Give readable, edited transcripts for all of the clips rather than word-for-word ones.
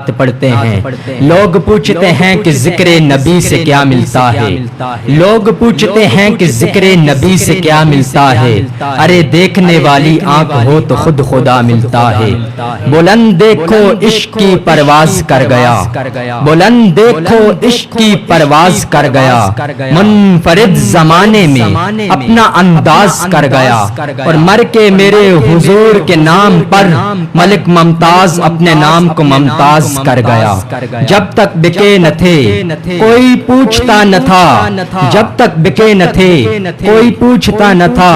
پڑھتے ہیں لوگ پوچھتے ہیں کہ ذکر نبی سے کیا ملتا ہے لوگ پوچھتے ہیں کہ ذکر نبی سے کیا ملتا ہے ارے دیکھنے والی آنکھ ہو تو خود خدا ملتا ہے بلند دیکھو عشق کی پرواز کر گیا بلند دیکھو عشق کی پرواز کر گیا منفرد زمانے میں اپنا انداز کر گیا اور مر کے میرے حضور کے نام پر ملک ممتاز اپنے نام کو ممتاز کر گیا جب تک بکے نہ تھے کوئی پوچھتا نہ تھا جب تک بکے نہ تھے کوئی پوچھتا نہ تھا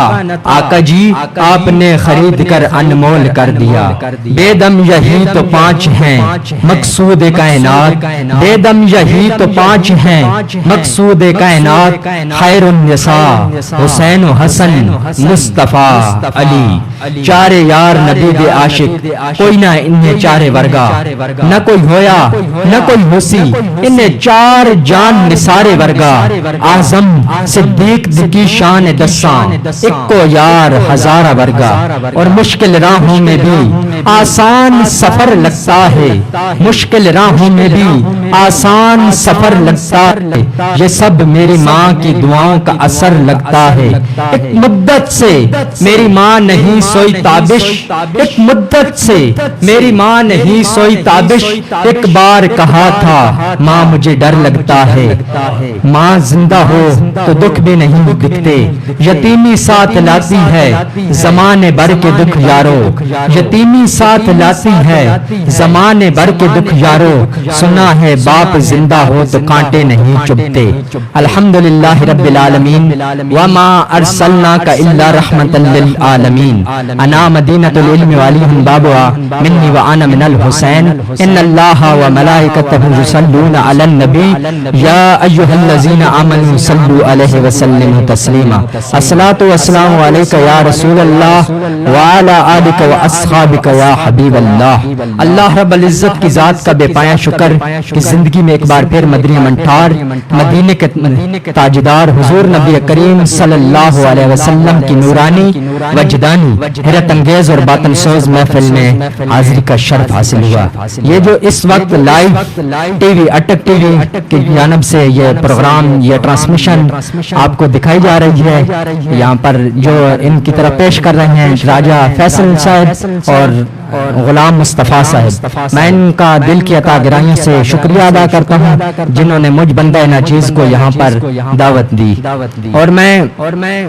آقا جی آپ نے خرید کر انمول کر دیا بے دم یہی تو پانچ ہیں مقصود کائنات بے دم یہی تو پانچ ہیں مقصود کائنات خیر النساء حسین و حسن مصطفیٰ علی چارے یار نبی دے عاشق کوئی نہ انہیں چارے ورگا نہ کوئی ہویا نہ کوئی ہوسی انہیں چار جان نثارے ورگا اعظم صدیق کی شان دسان ایک کو یار ہزارہ ورگا اور مشکل راہوں میں بھی آسان سفر لگتا ہے مشکل راہوں میں بھی آسان سفر لگتا ہے یہ سب میری ماں کی دعاؤں کا اثر لگتا ہے ایک مدت سے میری ماں نہیں سوئی تابش ایک مدت سے میری ماں نہیں سوئی تابش ایک بار کہا تھا ماں مجھے ڈر لگتا ہے ماں زندہ ہو تو دکھ بھی نہیں دکھتے یتیمی ساتھ لاتی ہے زمانے بھر کے دکھ یارو یتیمی ساتھ لاتی ہے زمانے بھر کے دکھ یارو سنا ہے باپ زندہ ہو تو کانٹے نہیں چبھتے الحمدللہ رب العالمین وما ارسلناک الا رحمتا للعالمین انا مدینۃ العلم والیہم بابها منی وانا من الحسین ان اللہ وملائکتہ یصلون علی النبی یا ایھا الذین آمنوا صلوا علیہ وسلموا تسلیما الصلاۃ والسلام علیک یا رسول اللہ وعلی آلک واصحابک یا حبیب اللہ اللہ رب العزت کی ذات کا بے پایا شکر کہ زندگی میں ایک بار پھر مدنی منٹار مدینے کے تاجدار حضور نبی کریم صلی اللہ علیہ وسلم کی نورانی وجدانی حیرت انگیز اور باطن سوز محفل میں حاضری کا شرف حاصل ہوا یہ جو اس وقت لائیو ٹی وی اٹک ٹی وی کی جانب سے یہ پروگرام یہ ٹرانسمیشن آپ کو دکھائی جا رہی ہے یہاں پر جو ان کی طرف پیش کر رہے ہیں راجہ فیصل صاحب اور غلام مصطفیٰ صاحب میں ان کا دل کی عطا گرائیوں سے شکریہ ادا کرتا ہوں جنہوں نے مجھ بندہ ناچیز کو یہاں پر دعوت دی اور میں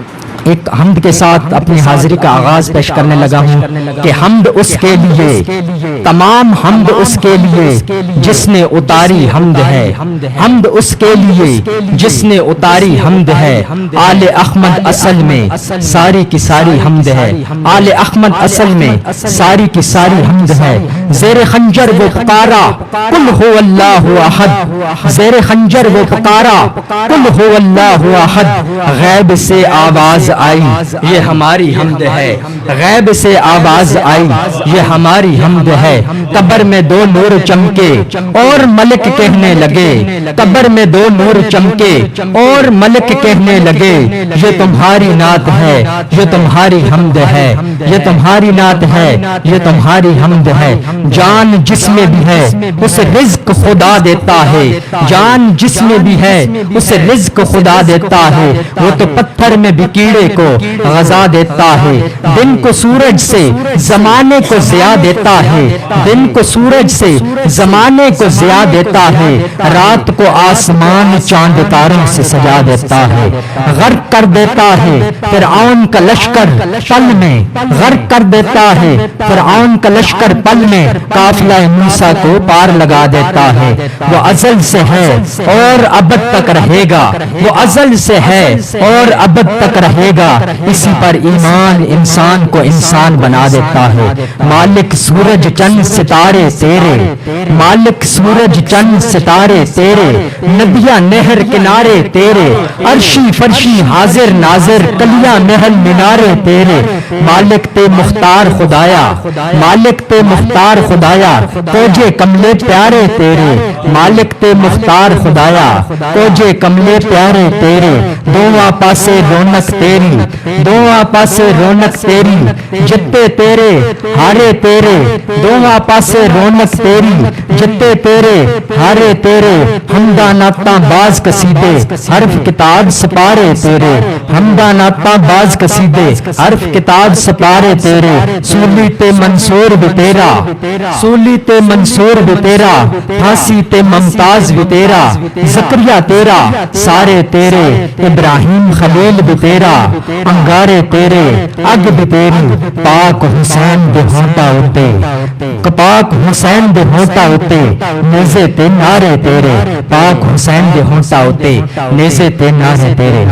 ایک حمد کے ساتھ اپنی حاضری کا آغاز پیش کرنے لگا ہوں کہ حمد اس کے لیے تمام حمد اس کے لیے جس نے اتاری حمد ہے حمد اس کے لیے جس نے اتاری حمد ہے آل احمد اصل میں ساری کی ساری حمد ہے آل احمد اصل میں ساری کی ساری حمد ہے زیر خنجر وہ پکارا قل ہو اللہ احد زیر خنجر وہ پکارا قل ہو اللہ احد غیب سے آواز آئی یہ ہماری حمد ہے غیب سے آواز آئی یہ ہماری حمد ہے قبر میں دو نور چمکے اور ملک کہنے لگے قبر میں دو نور چمکے اور ملک کہنے لگے یہ تمہاری نعت ہے یہ تمہاری حمد ہے یہ تمہاری نعت ہے یہ تمہاری حمد ہے جان جس میں بھی ہے اسے رزق خدا دیتا ہے جان جس میں بھی ہے اسے رزق خدا دیتا ہے وہ تو پتھر میں بھی کیڑے کو غذا دیتا ہے دن کو سورج سے زمانے کو ضیاء دیتا ہے دن کو سورج سے زمانے کو ضیاء دیتا ہے رات کو آسمان چاند تاروں سے سجا دیتا ہے غرق کر دیتا ہے فرعون کا لشکر پل میں غرق کر دیتا ہے فرعون کا لشکر پل میں قافلہ موسیٰ کو پار لگا دیتا ہے وہ ازل سے ہے اور ابد تک رہے گا وہ ازل سے ہے اور ابد تک رہے گا اسی پر ایمان انسان کو انسان بنا دیتا ہے مالک سورج چند ستارے تیرے مالک سورج چند ستارے تیرے ندیاں نہر کنارے تیرے عرشی فرشی حاضر ناظر کلیاں محل مینارے تیرے مالک تے مختار خدایا مالک تے مختار خدایا توجے کملے پیارے تیرے مالک تے مختار خدایا توجے کملے پیارے تیرے دونوں پاسے رونق تیری تیری ਦੋਵਾਂ ਪਾਸੇ ਰੌਣਕ ਤੇਰੀ ਜਿੱਤੇ ਤੇਰੇ ਹਾਰੇ ਤੇਰੇ ਦੋਵਾਂ ਪਾਸੇ ਰੌਣਕ ਤੇਰੀ ਜਿੱਤੇ ਤੇਰੇ ਹਾਰੇ ਤੇਰੇ ਹਮਦਾ ਨਾਤਾਂ ਬਾਜ਼ ਕਸੀਦੇ ਹਰਫ ਕਿਤਾਬ ਸਪਾਰੇ ਤੇਰੇ ਹਮਦਾ ਨਾਤਾਂ ਬਾਜ਼ ਕਸੀਦੇ ਹਰਫ ਕਿਤਾਬ ਸਪਾਰੇ ਤੇਰੇ ਸੂਲੀ ਤੇ ਮਨਸੂਰ ਵੀ ਤੇਰਾ ਸੂਲੀ ਤੇ ਮਨਸੂਰ ਵੀ ਤੇਰਾ ਫਾਂਸੀ ਤੇ ممتاز بھی تیرا زکریا تیرا سارے تیرے ابراہیم خلیل بھی تیرا انگارے تیرے اگ بھی تیری پاک حسین دے ہونٹا ہوتے پاک حسین دے ہونٹا ہوتے نیزے تے نعرے تیرے پاک حسین دے ہونٹا ہوتے نیزے تے نعرے تیرے